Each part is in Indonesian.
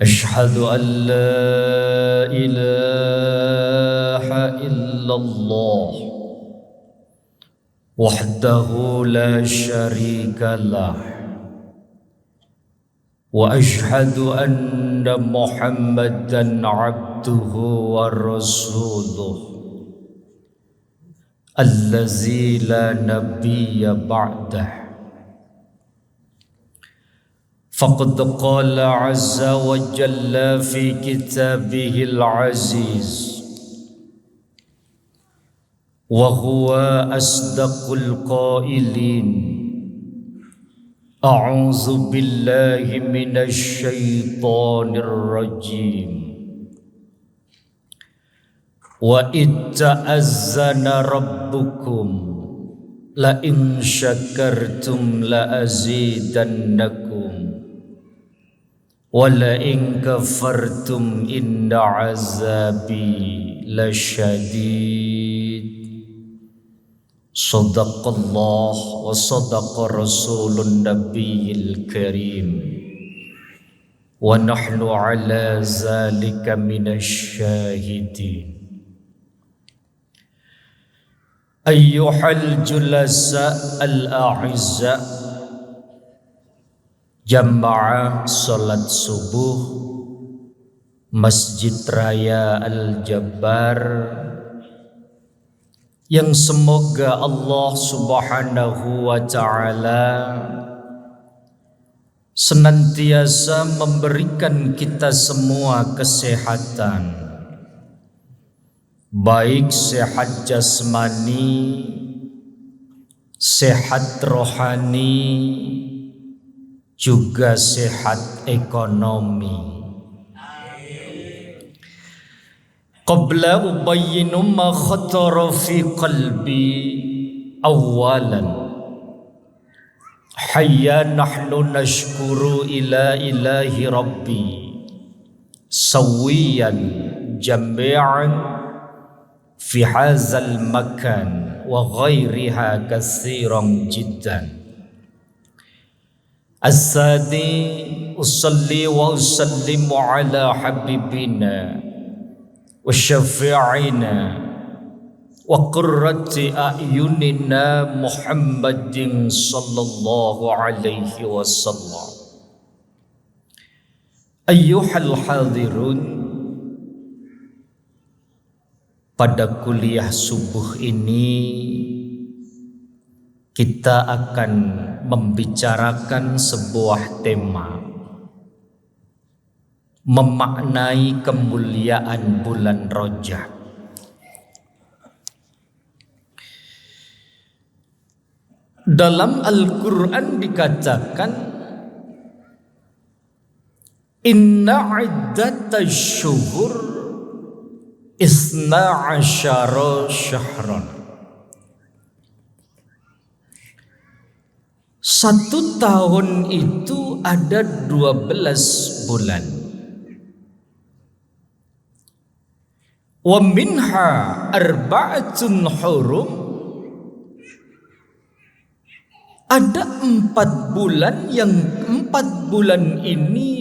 أشهد أن لا إله إلا الله وحده لا شريك له وأشهد أن محمدا عبده ورسوله الذي لا نبي بعده. فقد قال عز وجل في كتابه العزيز وهو أصدق القائلين: أعوذ بالله من الشيطان الرجيم وإذ تأذن ربكم لئن شكرتم لأزيدنكم ولئن كفرتم إن عذابي لشديد. صدق الله وصدق رسول النبي الكريم ونحن على ذلك من الشاهدين. أيها الجلساء الأعزاء، jamaah salat subuh Masjid Raya Al-Jabbar yang semoga Allah Subhanahu wa Ta'ala senantiasa memberikan kita semua kesehatan, baik sehat jasmani, sehat rohani, juga sehat ekonomi. Qabla ubayyinu ma khatara fi qalbi awalan hayya nahnu nashkuru ila ilahi rabbi sawiyan jami'an fi hadzal makan wa ghairiha katsiran jiddan. As-sadi usalli wa usallimu ala habibina wa syafi'ina wa qurrati a'yunina Muhammadin sallallahu alaihi wasallam. Ayyuhal hadirun, pada kuliah subuh ini kita akan membicarakan sebuah tema memaknai kemuliaan bulan Rajab. Dalam Al-Quran dikatakan, Inna iddatash syuhur isna asyara syahran. Satu tahun itu ada 12 bulan. Wa minha arba'atun hurum. Ada 4 bulan yang 4 bulan ini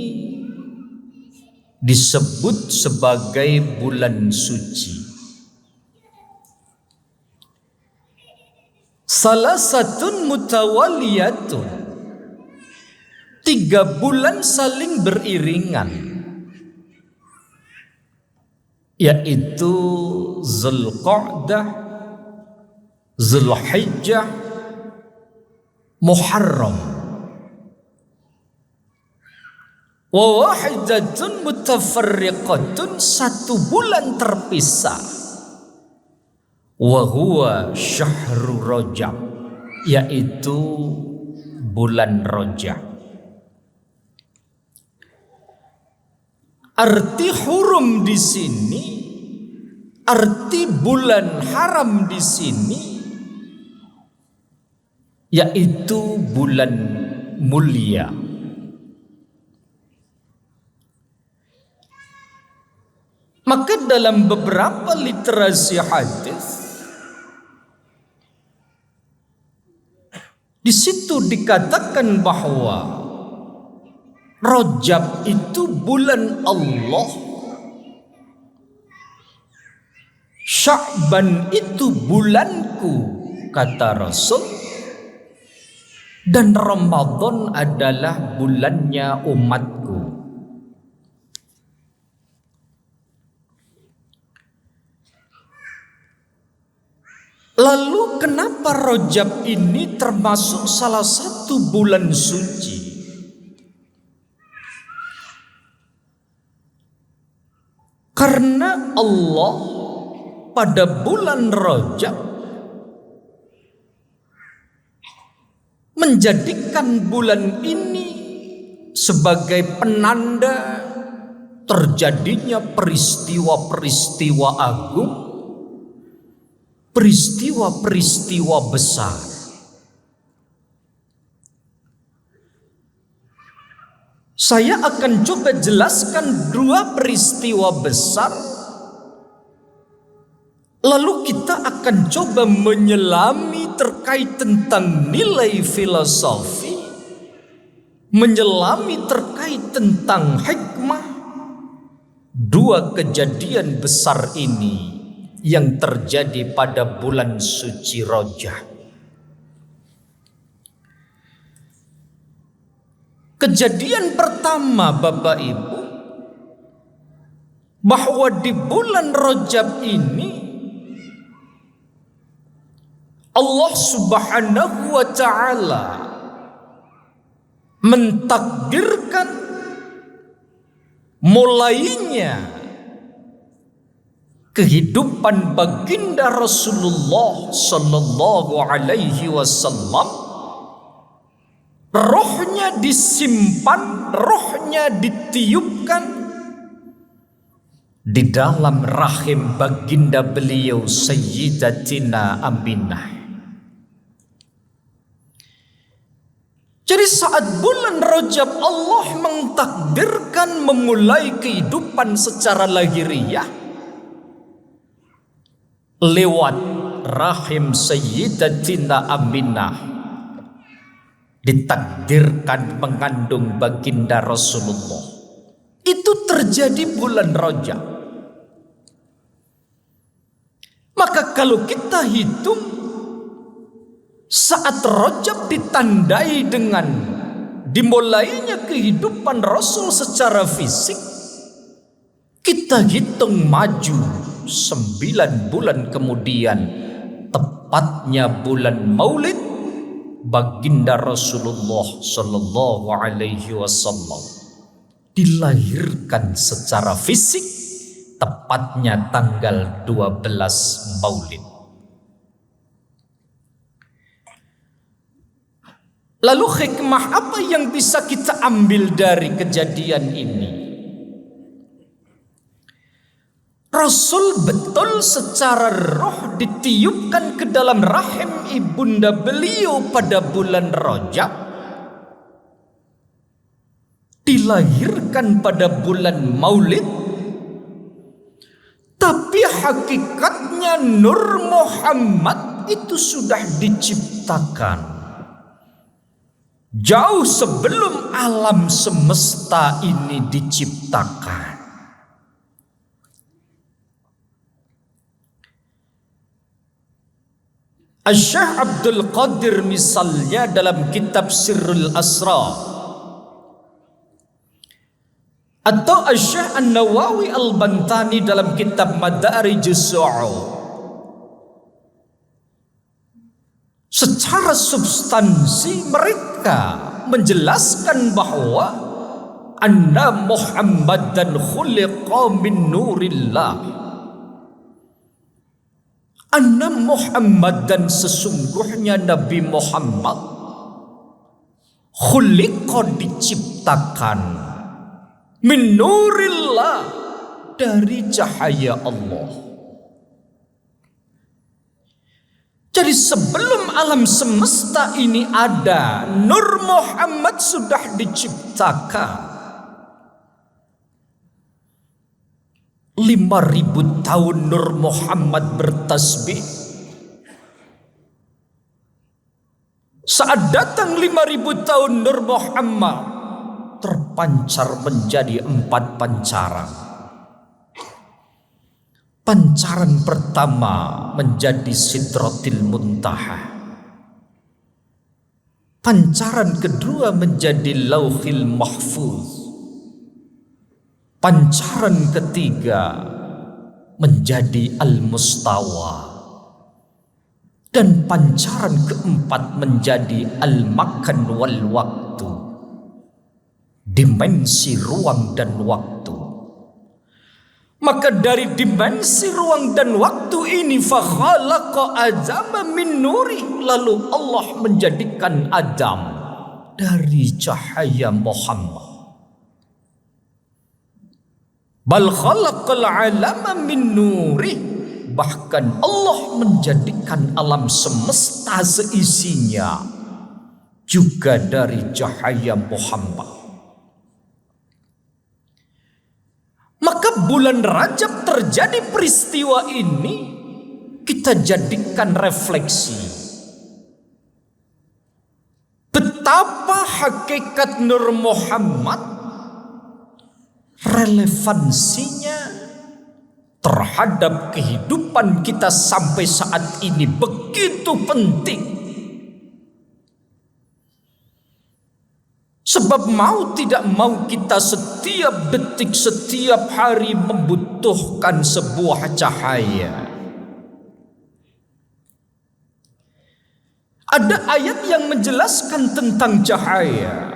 disebut sebagai bulan suci. Salah satu mutawaliyatun, 3 bulan saling beriringan, yaitu Zulqa'dah, Zulhijjah, Muharram. Wa wahidatun mutafarriqatun, 1 bulan terpisah. Wa huwa syahrul Rajab, yaitu bulan Rajab. Arti hurum di sini, arti bulan haram di sini, yaitu bulan mulia. Maka dalam beberapa literasi hadis di situ dikatakan bahwa Rajab itu bulan Allah, Sya'ban itu bulanku, kata Rasul, dan Ramadan adalah bulannya umatku. Lalu kenapa Rajab ini termasuk salah satu bulan suci? Karena Allah pada bulan Rajab menjadikan bulan ini sebagai penanda terjadinya peristiwa-peristiwa agung, peristiwa-peristiwa besar. Saya akan coba jelaskan dua peristiwa besar, lalu kita akan coba menyelami terkait tentang nilai filosofi, menyelami terkait tentang hikmah dua kejadian besar ini yang terjadi pada bulan suci Rajab. Kejadian pertama, Bapak Ibu, bahwa di bulan Rajab ini Allah Subhanahu wa ta'ala mentakdirkan mulainya kehidupan baginda Rasulullah sallallahu alaihi wasallam. Rohnya disimpan, rohnya ditiupkan di dalam rahim baginda beliau Sayyidatina Aminah. Jadi saat bulan Rajab Allah mentakdirkan memulai kehidupan secara lahiriah lewat rahim Sayyidatina Aminah, ditakdirkan mengandung baginda Rasulullah. Itu terjadi bulan Rajab. Maka kalau kita hitung saat Rajab ditandai dengan dimulainya kehidupan Rasul secara fisik, kita hitung maju 9 bulan kemudian, tepatnya bulan Maulid baginda Rasulullah sallallahu alaihi wasallam dilahirkan secara fisik, tepatnya tanggal 12 Maulid. Lalu hikmah apa yang bisa kita ambil dari kejadian ini? Rasul betul secara roh ditiupkan ke dalam rahim ibunda beliau pada bulan Rajab, dilahirkan pada bulan Maulid, tapi hakikatnya Nur Muhammad itu sudah diciptakan jauh sebelum alam semesta ini diciptakan. Syekh Abdul Qadir misalnya dalam kitab Sirrul Asrar, atau Syekh An-Nawawi Al-Bantani dalam kitab Madarijus Su'ud, secara substansi mereka menjelaskan bahwa anna Muhammadan khuliqa min nurillah, anna Muhammad, dan sesungguhnya Nabi Muhammad khuliqa diciptakan min nurillah, dari cahaya Allah. Jadi sebelum alam semesta ini ada, Nur Muhammad sudah diciptakan. 5.000 tahun Nur Muhammad bertasbih. Saat datang 5.000 tahun Nur Muhammad, terpancar menjadi 4 pancaran. Pancaran pertama menjadi Sidratil Muntaha. Pancaran kedua menjadi Lauhil Mahfuz. Pancaran ketiga menjadi Al-Mustawa. Dan pancaran keempat menjadi Al-Makan wal Waktu. Dimensi ruang dan waktu. Maka dari dimensi ruang dan waktu ini fakhalaqa Adama min nuri, lalu Allah menjadikan Adam dari cahaya Muhammad. Bal khalaqal alama min nuri, bahkan Allah menjadikan alam semesta seisinya juga dari cahaya Muhammad. Maka bulan Rajab terjadi peristiwa ini, kita jadikan refleksi betapa hakikat Nur Muhammad relevansinya terhadap kehidupan kita sampai saat ini begitu penting. Sebab mau tidak mau kita setiap detik, setiap hari membutuhkan sebuah cahaya. Ada ayat yang menjelaskan tentang cahaya.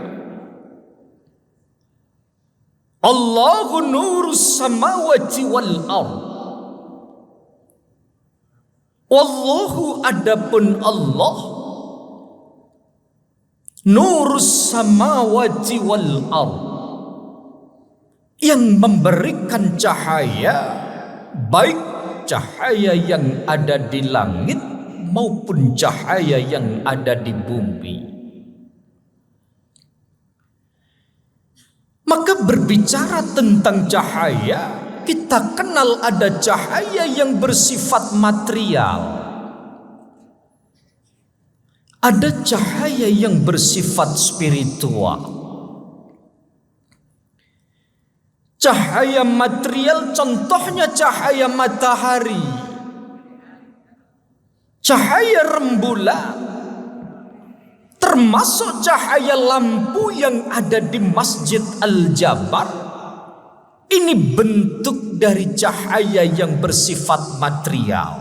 Allahu nurus samawati wal ardh. Wallahu adapun Allah nurus samawati wal ardh, yang memberikan cahaya, baik cahaya yang ada di langit maupun cahaya yang ada di bumi. Maka berbicara tentang cahaya, kita kenal ada cahaya yang bersifat material. Ada cahaya yang bersifat spiritual. Cahaya material contohnya cahaya matahari, cahaya rembulan, termasuk cahaya lampu yang ada di Masjid Al-Jabar. Ini bentuk dari cahaya yang bersifat material.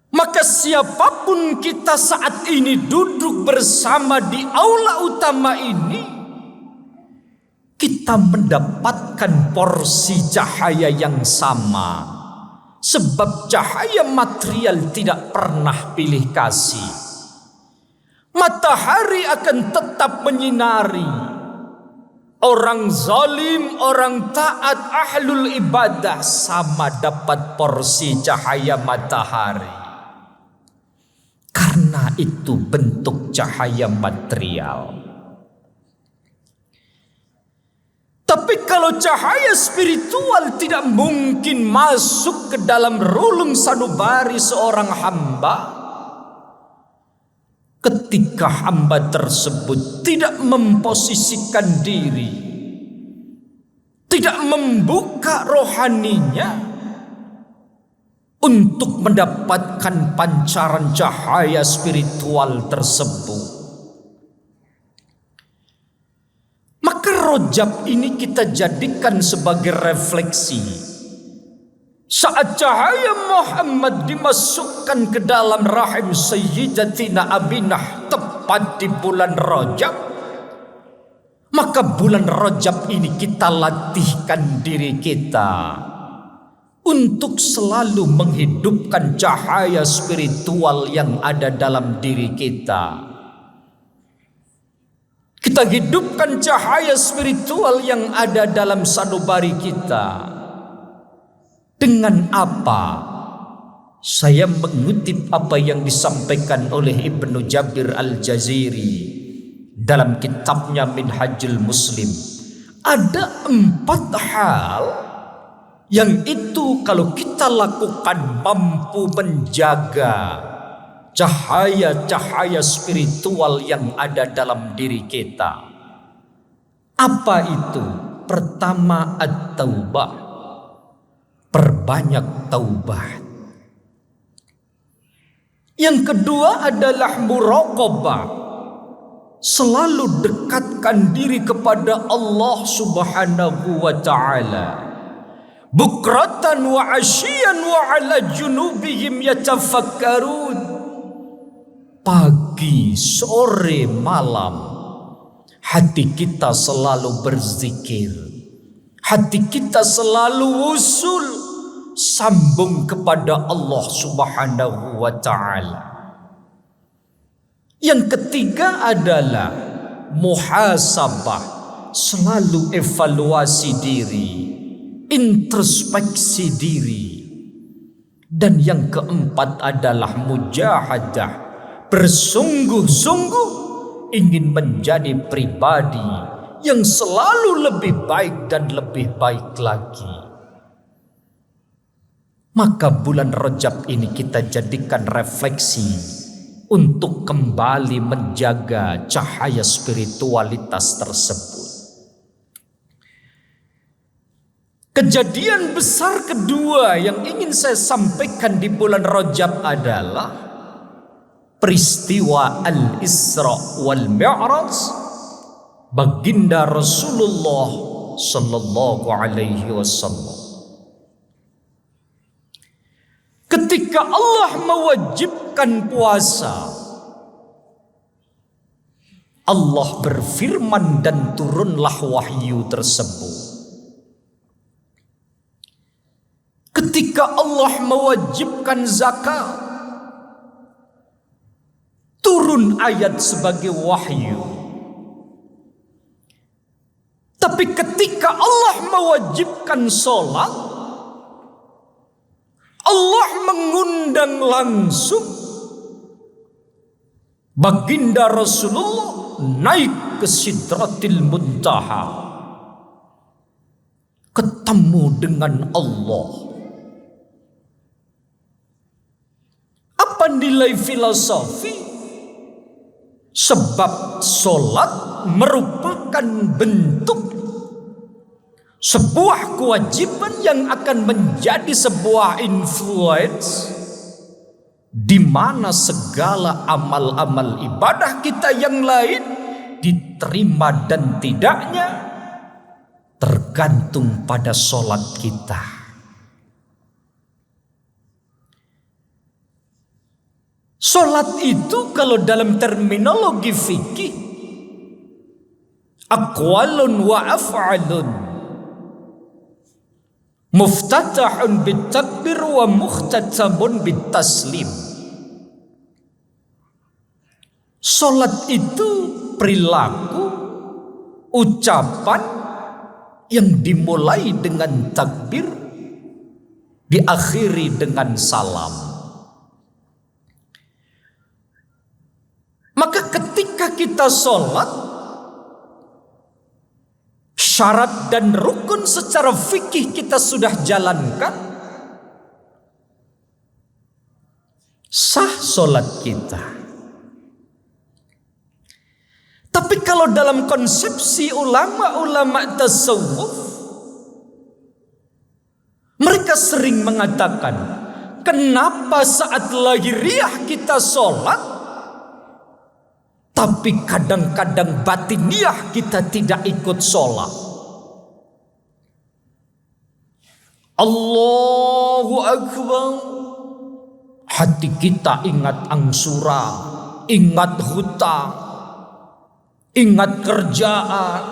Maka siapapun kita saat ini duduk bersama di aula utama ini, kita mendapatkan porsi cahaya yang sama. Sebab cahaya material tidak pernah pilih kasih. Matahari akan tetap menyinari. Orang zalim, orang taat, ahlul ibadah sama dapat porsi cahaya matahari. Karena itu bentuk cahaya material. Tapi kalau cahaya spiritual tidak mungkin masuk ke dalam relung sanubari seorang hamba ketika hamba tersebut tidak memposisikan diri, tidak membuka rohaninya untuk mendapatkan pancaran cahaya spiritual tersebut. Maka Rajab ini kita jadikan sebagai refleksi. Saat cahaya Muhammad dimasukkan ke dalam rahim Sayyidatina Aminah tepat di bulan Rajab, maka bulan Rajab ini kita latihkan diri kita untuk selalu menghidupkan cahaya spiritual yang ada dalam diri kita. Kita hidupkan cahaya spiritual yang ada dalam sanubari kita. Dengan apa? Saya mengutip apa yang disampaikan oleh Ibnu Jabir Al-Jaziri dalam kitabnya Minhajul Muslim. Ada 4 hal yang itu kalau kita lakukan mampu menjaga cahaya-cahaya spiritual yang ada dalam diri kita. Apa itu? Pertama, at-taubah. Perbanyak taubat. Yang kedua adalah muraqabah. Selalu dekatkan diri kepada Allah Subhanahu wa ta'ala. Bukratan wa asyian wa ala junubihim yatafakkarun. Pagi, sore, malam, hati kita selalu berzikir. Hati kita selalu usul, sambung kepada Allah Subhanahu wa ta'ala. Yang ketiga adalah muhasabah, selalu evaluasi diri, introspeksi diri. Dan yang keempat adalah mujahadah, bersungguh-sungguh ingin menjadi pribadi yang selalu lebih baik dan lebih baik lagi. Maka bulan Rajab ini kita jadikan refleksi untuk kembali menjaga cahaya spiritualitas tersebut. Kejadian besar kedua yang ingin saya sampaikan di bulan Rajab adalah peristiwa Al-Isra wal Mi'raj baginda Rasulullah sallallahu alaihi wasallam. Ketika Allah mewajibkan puasa, Allah berfirman dan turunlah wahyu tersebut. Ketika Allah mewajibkan zakat, turun ayat sebagai wahyu. Tapi ketika Allah mewajibkan sholat, Allah mengundang langsung baginda Rasulullah naik ke Sidratil Muntaha, ketemu dengan Allah. Apa nilai filosofi? Sebab sholat merupakan bentuk sebuah kewajiban yang akan menjadi sebuah influence di mana segala amal-amal ibadah kita yang lain diterima dan tidaknya tergantung pada sholat kita. Sholat itu kalau dalam terminologi fikih aqwalun wa af'alun, muftatahun bitakbir wa mukhtatabun bitaslim. Salat itu perilaku, ucapan yang dimulai dengan takbir, diakhiri dengan salam. Maka ketika kita salat, syarat dan rukun secara fikih kita sudah jalankan, sah solat kita. Tapi kalau dalam konsepsi ulama-ulama tasawuf, mereka sering mengatakan, kenapa saat lahiriah kita solat, tapi kadang-kadang batiniah kita tidak ikut sholat. Allahu Akbar. Hati kita ingat angsura, ingat hutang, ingat kerjaan,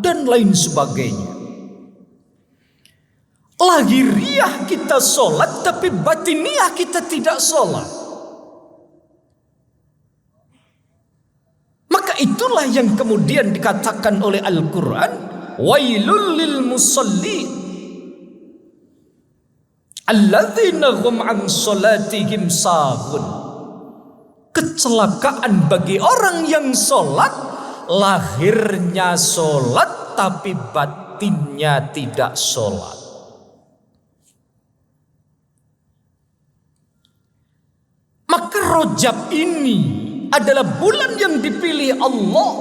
dan lain sebagainya. Lahiriah kita sholat, tapi batiniah kita tidak sholat. Itulah yang kemudian dikatakan oleh Al-Quran, wailul lil musallin alladzina hum an salatihim sahun. Kecelakaan bagi orang yang sholat, lahirnya sholat tapi batinnya tidak sholat. Maka Rajab ini adalah bulan yang dipilih Allah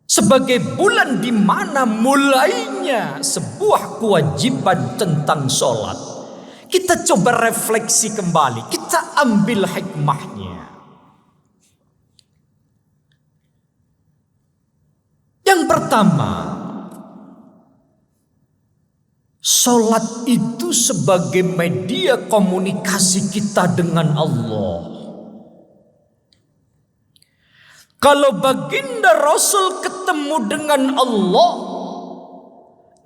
sebagai bulan di mana mulainya sebuah kewajiban tentang sholat. Kita coba refleksi kembali, kita ambil hikmahnya. Yang pertama, sholat itu sebagai media komunikasi kita dengan Allah. Kalau baginda Rasul ketemu dengan Allah,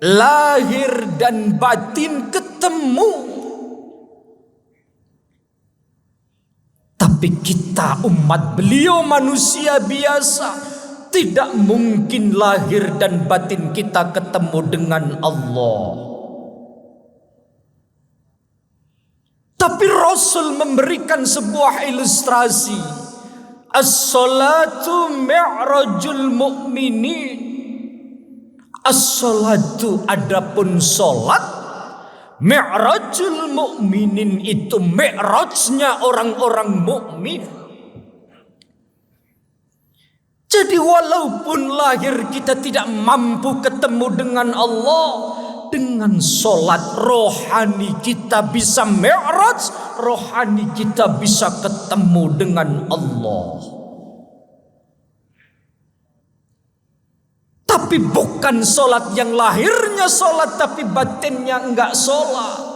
lahir dan batin ketemu. Tapi kita umat beliau manusia biasa, tidak mungkin lahir dan batin kita ketemu dengan Allah. Tapi Rasul memberikan sebuah ilustrasi. As-salatu mi'rajul mu'minin. As-salatu adapun salat, mi'rajul mu'minin itu mi'rajnya orang-orang mukmin. Jadi walaupun lahir kita tidak mampu ketemu dengan Allah, dengan sholat rohani kita bisa mi'raj, rohani kita bisa ketemu dengan Allah. Tapi bukan sholat yang lahirnya sholat tapi batinnya enggak sholat.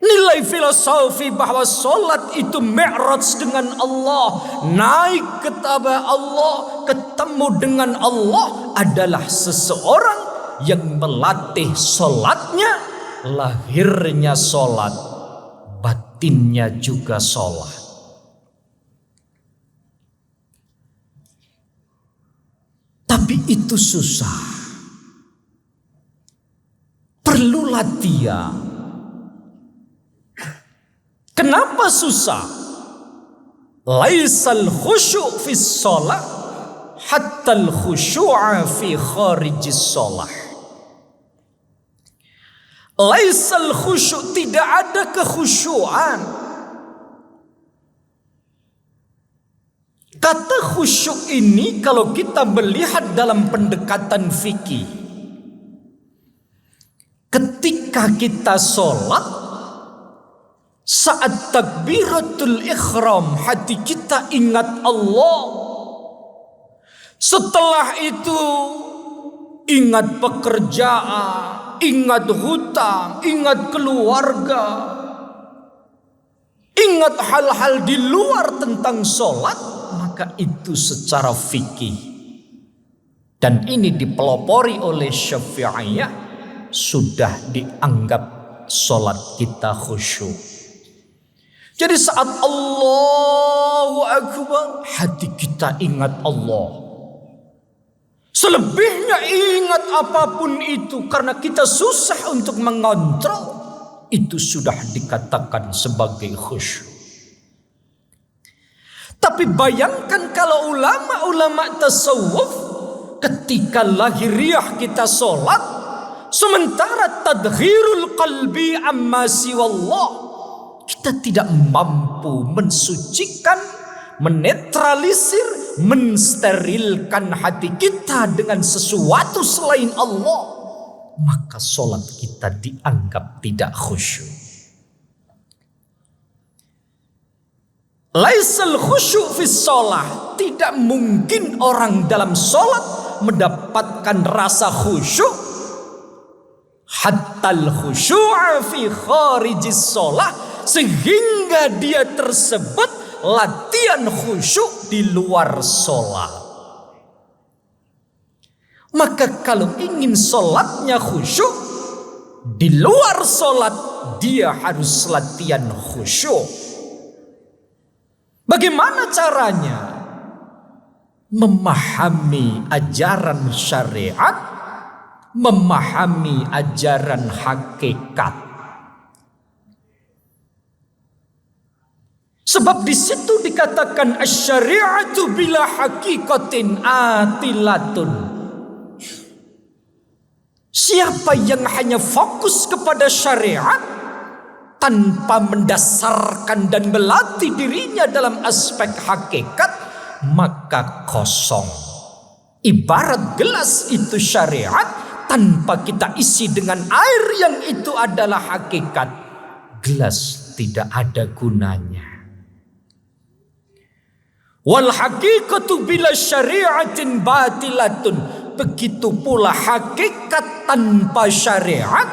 Nilai filosofi bahwa sholat itu mi'raj dengan Allah, naik ke tabah Allah, ketemu dengan Allah adalah seseorang yang melatih sholatnya, lahirnya sholat, batinnya juga sholat. Tapi itu susah, perlu latihan. Kenapa susah? Laisal khusyu' fi shalah hatta al khusyu'a fi kharijis shalah. Laisal khusyu', tidak ada kekhusyuan. Kata khusyuk ini kalau kita melihat dalam pendekatan fikih, ketika kita sholat, saat takbiratul ikhram hati kita ingat Allah. Setelah itu ingat pekerjaan, ingat hutang, ingat keluarga, ingat hal-hal di luar tentang sholat, maka itu secara fikih. Dan ini dipelopori oleh Syafi'iyah, sudah dianggap sholat kita khusyuk. Jadi saat Allahu Akbar, hati kita ingat Allah. Selebihnya ingat apapun itu, karena kita susah untuk mengontrol, itu sudah dikatakan sebagai khusyuk. Tapi bayangkan kalau ulama-ulama tasawuf, ketika lahiriah kita sholat, sementara tadhirul qalbi amma siwallah, kita tidak mampu mensucikan, menetralisir, mensterilkan hati kita dengan sesuatu selain Allah, maka sholat kita dianggap tidak khusyuk. Laisal khusyuk fi sholah, tidak mungkin orang dalam sholat mendapatkan rasa khusyuk hatta al khusyu'a fi kharijis sholah, sehingga dia tersebut latihan khusyuk di luar sholat. Maka kalau ingin sholatnya khusyuk di luar sholat, dia harus latihan khusyuk. Bagaimana caranya? Memahami ajaran syariat, memahami ajaran hakikat. Sebab di situ dikatakan asy-syari'atu bila haqiqatin atilatun. Siapa yang hanya fokus kepada syariat tanpa mendasarkan dan melatih dirinya dalam aspek hakikat, maka kosong. Ibarat gelas itu syariat, tanpa kita isi dengan air yang itu adalah hakikat, gelas tidak ada gunanya. Wal hakikatu bila syariatin batilatun. Begitu pula hakikat tanpa syariat,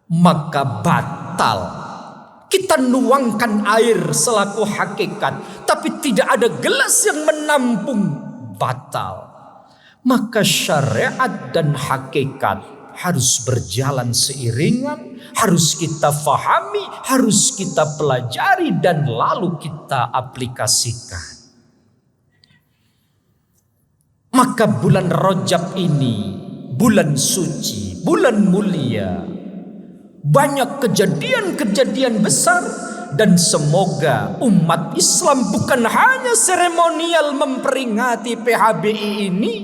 maka batal. Kita nuangkan air selaku hakikat, tapi tidak ada gelas yang menampung, batal. Maka syariat dan hakikat harus berjalan seiringan, harus kita fahami, harus kita pelajari, dan lalu kita aplikasikan. Maka bulan Rajab ini bulan suci, bulan mulia, banyak kejadian-kejadian besar, dan semoga umat Islam bukan hanya seremonial memperingati PHBI ini,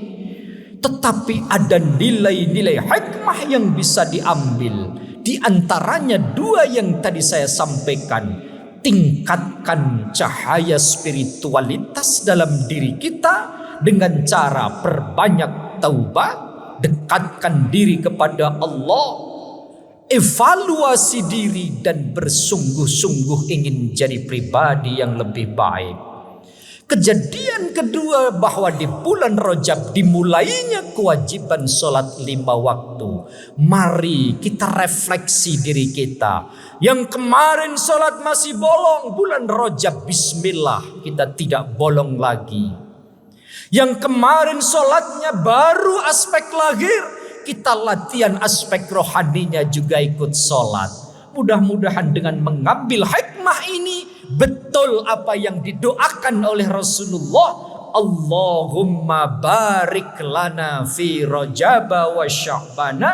tetapi ada nilai-nilai hikmah yang bisa diambil. Di antaranya dua yang tadi saya sampaikan. Tingkatkan cahaya spiritualitas dalam diri kita dengan cara perbanyak taubat, dekatkan diri kepada Allah, evaluasi diri, dan bersungguh-sungguh ingin jadi pribadi yang lebih baik. Kejadian kedua, bahwa di bulan Rajab dimulainya kewajiban sholat 5 waktu. Mari kita refleksi diri kita. Yang kemarin sholat masih bolong, bulan Rajab bismillah kita tidak bolong lagi. Yang kemarin sholatnya baru aspek lahir, kita latihan aspek rohaninya juga ikut sholat. Mudah-mudahan dengan mengambil hikmah ini, betul apa yang didoakan oleh Rasulullah, Allahumma barik lana fi Rajaba wa Sya'bana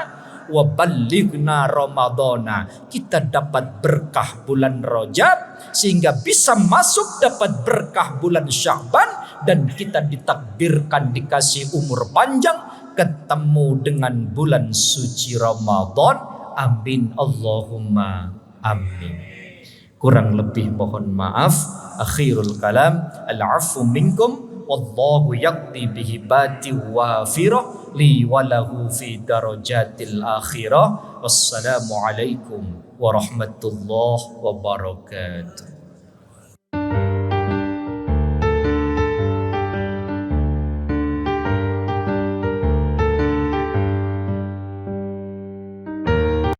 wa ballighna Ramadana. Kita dapat berkah bulan Rajab sehingga bisa masuk dapat berkah bulan Sya'ban, dan kita ditakdirkan dikasih umur panjang ketemu dengan bulan suci Ramadan. Amin Allahumma amin. Kurang lebih mohon maaf. Akhirul kalam, al-afu minkum, wallahu yaqdi bihibati wafirah li walahu fi darajatil akhirah. Wassalamu alaikum warahmatullahi wabarakatuh.